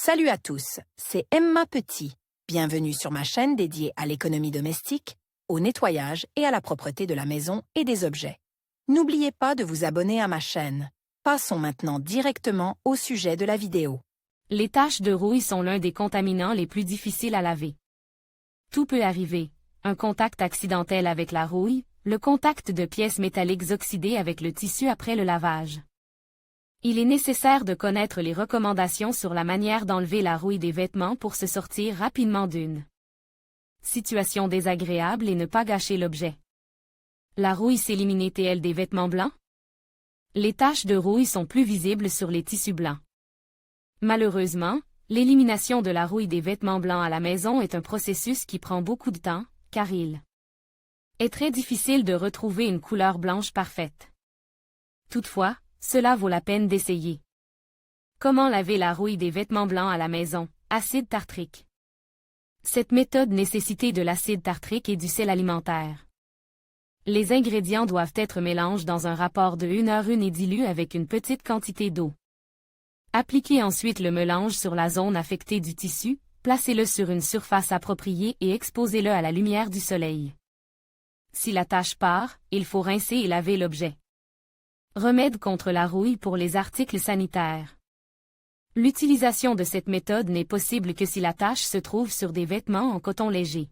Salut à tous, c'est Emma Petit. Bienvenue sur ma chaîne dédiée à l'économie domestique, au nettoyage et à la propreté de la maison et des objets. N'oubliez pas de vous abonner à ma chaîne. Passons maintenant directement au sujet de la vidéo. Les taches de rouille sont l'un des contaminants les plus difficiles à laver. Tout peut arriver. Un contact accidentel avec la rouille, le contact de pièces métalliques oxydées avec le tissu après le lavage. Il est nécessaire de connaître les recommandations sur la manière d'enlever la rouille des vêtements pour se sortir rapidement d'une situation désagréable et ne pas gâcher l'objet. La rouille s'élimine-t-elle des vêtements blancs? Les taches de rouille sont plus visibles sur les tissus blancs. Malheureusement, l'élimination de la rouille des vêtements blancs à la maison est un processus qui prend beaucoup de temps, car il est très difficile de retrouver une couleur blanche parfaite. Toutefois, cela vaut la peine d'essayer. Comment laver la rouille des vêtements blancs à la maison? Acide tartrique. Cette méthode nécessite de l'acide tartrique et du sel alimentaire. Les ingrédients doivent être mélangés dans un rapport de 1h1 et dilués avec une petite quantité d'eau. Appliquez ensuite le mélange sur la zone affectée du tissu, placez-le sur une surface appropriée et exposez-le à la lumière du soleil. Si la tache part, il faut rincer et laver l'objet. Remède contre la rouille pour les articles sanitaires. L'utilisation de cette méthode n'est possible que si la tache se trouve sur des vêtements en coton léger.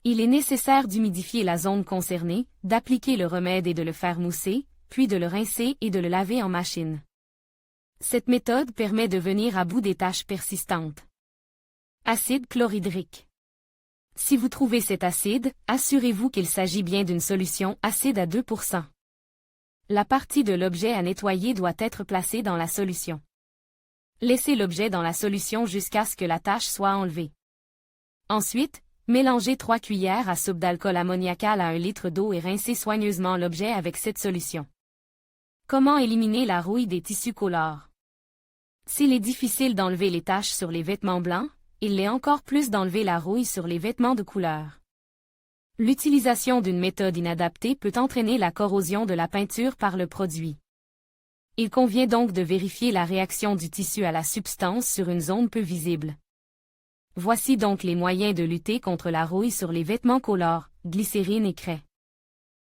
Il est nécessaire d'humidifier la zone concernée, d'appliquer le remède et de le faire mousser, puis de le rincer et de le laver en machine. Cette méthode permet de venir à bout des taches persistantes. Acide chlorhydrique. Si vous trouvez cet acide, assurez-vous qu'il s'agit bien d'une solution acide à 2%. La partie de l'objet à nettoyer doit être placée dans la solution. Laissez l'objet dans la solution jusqu'à ce que la tache soit enlevée. Ensuite, mélangez 3 cuillères à soupe d'alcool ammoniacal à 1 litre d'eau et rincez soigneusement l'objet avec cette solution. Comment éliminer la rouille des tissus colores? S'il est difficile d'enlever les taches sur les vêtements blancs, il l'est encore plus d'enlever la rouille sur les vêtements de couleur. L'utilisation d'une méthode inadaptée peut entraîner la corrosion de la peinture par le produit. Il convient donc de vérifier la réaction du tissu à la substance sur une zone peu visible. Voici donc les moyens de lutter contre la rouille sur les vêtements colores, glycérine et craie.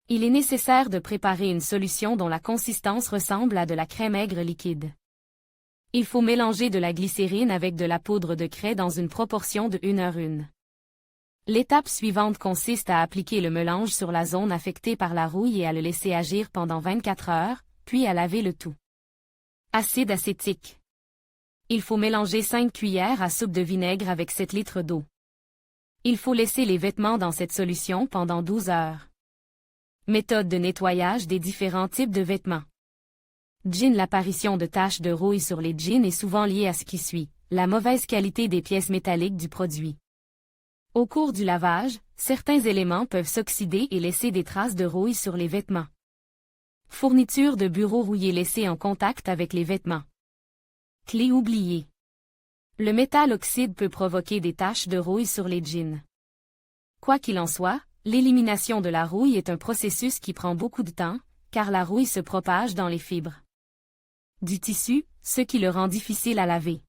Il est nécessaire de préparer une solution dont la consistance ressemble à de la crème aigre liquide. Il faut mélanger de la glycérine avec de la poudre de craie dans une proportion de 1h1. L'étape suivante consiste à appliquer le mélange sur la zone affectée par la rouille et à le laisser agir pendant 24 heures, puis à laver le tout. Acide acétique. Il faut mélanger 5 cuillères à soupe de vinaigre avec 7 litres d'eau. Il faut laisser les vêtements dans cette solution pendant 12 heures. Méthode de nettoyage des différents types de vêtements. Jeans. L'apparition de taches de rouille sur les jeans est souvent liée à ce qui suit, la mauvaise qualité des pièces métalliques du produit. Au cours du lavage, certains éléments peuvent s'oxyder et laisser des traces de rouille sur les vêtements. Fourniture de bureau rouillée laissée en contact avec les vêtements. Clé oubliée. Le métal oxyde peut provoquer des taches de rouille sur les jeans. Quoi qu'il en soit, l'élimination de la rouille est un processus qui prend beaucoup de temps, car la rouille se propage dans les fibres du tissu, ce qui le rend difficile à laver.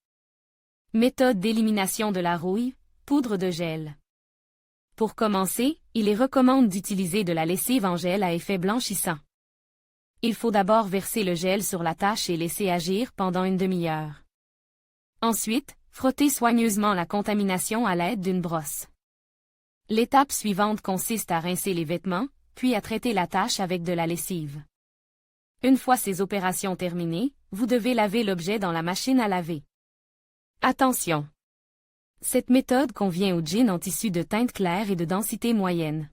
Méthode d'élimination de la rouille, poudre de gel. Pour commencer, il est recommandé d'utiliser de la lessive en gel à effet blanchissant. Il faut d'abord verser le gel sur la tache et laisser agir pendant une demi-heure. Ensuite, frottez soigneusement la contamination à l'aide d'une brosse. L'étape suivante consiste à rincer les vêtements, puis à traiter la tache avec de la lessive. Une fois ces opérations terminées, vous devez laver l'objet dans la machine à laver. Attention! Cette méthode convient aux jeans en tissu de teinte claire et de densité moyenne.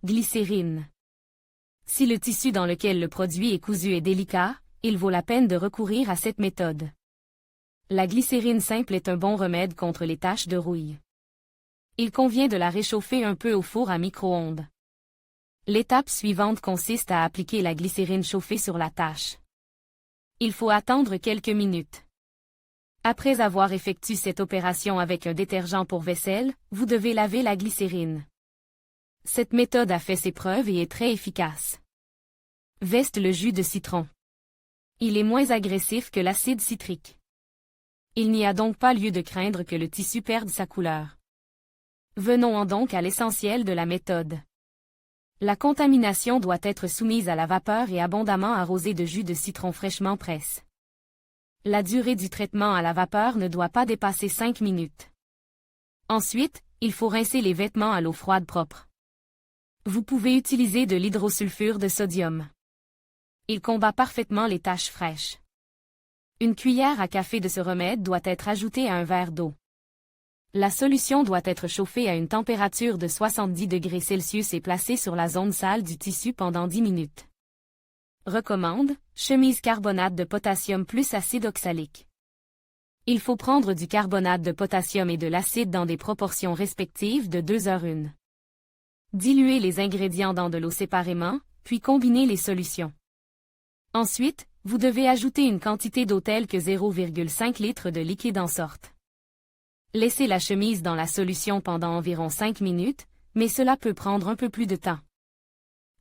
Glycérine. Si le tissu dans lequel le produit est cousu est délicat, il vaut la peine de recourir à cette méthode. La glycérine simple est un bon remède contre les taches de rouille. Il convient de la réchauffer un peu au four à micro-ondes. L'étape suivante consiste à appliquer la glycérine chauffée sur la tache. Il faut attendre quelques minutes. Après avoir effectué cette opération avec un détergent pour vaisselle, vous devez laver la glycérine. Cette méthode a fait ses preuves et est très efficace. Veste le jus de citron. Il est moins agressif que l'acide citrique. Il n'y a donc pas lieu de craindre que le tissu perde sa couleur. Venons-en donc à l'essentiel de la méthode. La contamination doit être soumise à la vapeur et abondamment arrosée de jus de citron fraîchement presse. La durée du traitement à la vapeur ne doit pas dépasser 5 minutes. Ensuite, il faut rincer les vêtements à l'eau froide propre. Vous pouvez utiliser de l'hydrosulfure de sodium. Il combat parfaitement les taches fraîches. Une cuillère à café de ce remède doit être ajoutée à un verre d'eau. La solution doit être chauffée à une température de 70 degrés Celsius et placée sur la zone sale du tissu pendant 10 minutes. Recommande, chemise carbonate de potassium plus acide oxalique. Il faut prendre du carbonate de potassium et de l'acide dans des proportions respectives de 2:1. Diluez les ingrédients dans de l'eau séparément, puis combinez les solutions. Ensuite, vous devez ajouter une quantité d'eau telle que 0,5 litres de liquide en sorte. Laissez la chemise dans la solution pendant environ 5 minutes, mais cela peut prendre un peu plus de temps.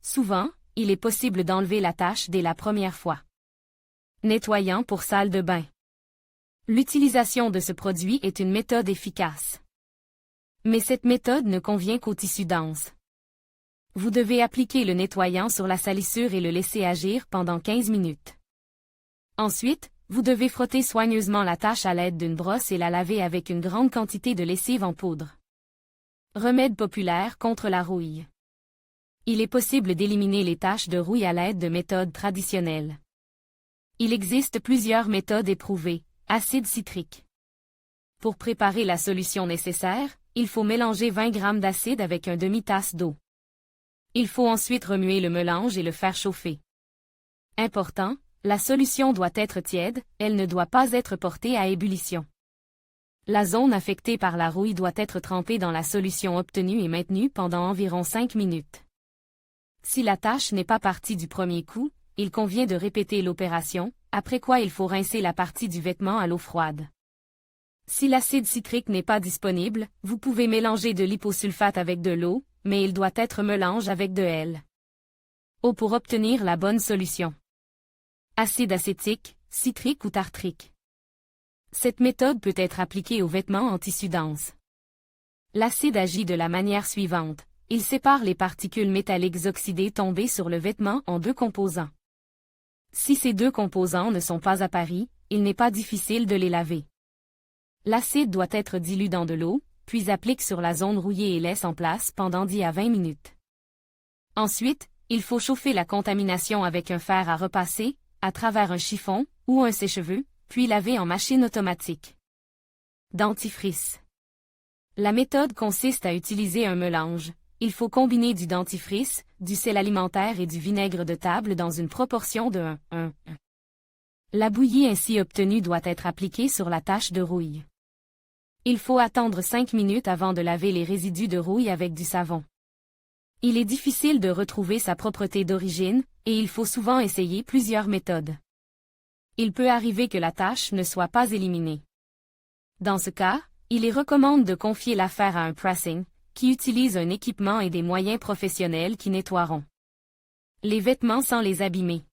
Souvent, il est possible d'enlever la tache dès la première fois. Nettoyant pour salle de bain. L'utilisation de ce produit est une méthode efficace. Mais cette méthode ne convient qu'aux tissus denses. Vous devez appliquer le nettoyant sur la salissure et le laisser agir pendant 15 minutes. Ensuite, vous devez frotter soigneusement la tache à l'aide d'une brosse et la laver avec une grande quantité de lessive en poudre. Remède populaire contre la rouille. Il est possible d'éliminer les taches de rouille à l'aide de méthodes traditionnelles. Il existe plusieurs méthodes éprouvées. Acide citrique. Pour préparer la solution nécessaire, il faut mélanger 20 g d'acide avec une demi-tasse d'eau. Il faut ensuite remuer le mélange et le faire chauffer. Important, la solution doit être tiède, elle ne doit pas être portée à ébullition. La zone affectée par la rouille doit être trempée dans la solution obtenue et maintenue pendant environ 5 minutes. Si la tache n'est pas partie du premier coup, il convient de répéter l'opération, après quoi il faut rincer la partie du vêtement à l'eau froide. Si l'acide citrique n'est pas disponible, vous pouvez mélanger de l'hyposulfate avec de l'eau, mais il doit être mélange avec de L. Eau pour obtenir la bonne solution. Acide acétique, citrique ou tartrique. Cette méthode peut être appliquée aux vêtements en tissu dense. L'acide agit de la manière suivante. Il sépare les particules métalliques oxydées tombées sur le vêtement en deux composants. Si ces deux composants ne sont pas apparis, il n'est pas difficile de les laver. L'acide doit être dilu dans de l'eau, puis applique sur la zone rouillée et laisse en place pendant 10 à 20 minutes. Ensuite, il faut chauffer la contamination avec un fer à repasser, à travers un chiffon ou un sèche-cheveux, puis laver en machine automatique. Dentifrice. La méthode consiste à utiliser un mélange. Il faut combiner du dentifrice, du sel alimentaire et du vinaigre de table dans une proportion de 1:1. La bouillie ainsi obtenue doit être appliquée sur la tache de rouille. Il faut attendre 5 minutes avant de laver les résidus de rouille avec du savon. Il est difficile de retrouver sa propreté d'origine, et il faut souvent essayer plusieurs méthodes. Il peut arriver que la tache ne soit pas éliminée. Dans ce cas, il est recommandé de confier l'affaire à un pressing, qui utilise un équipement et des moyens professionnels qui nettoieront les vêtements sans les abîmer.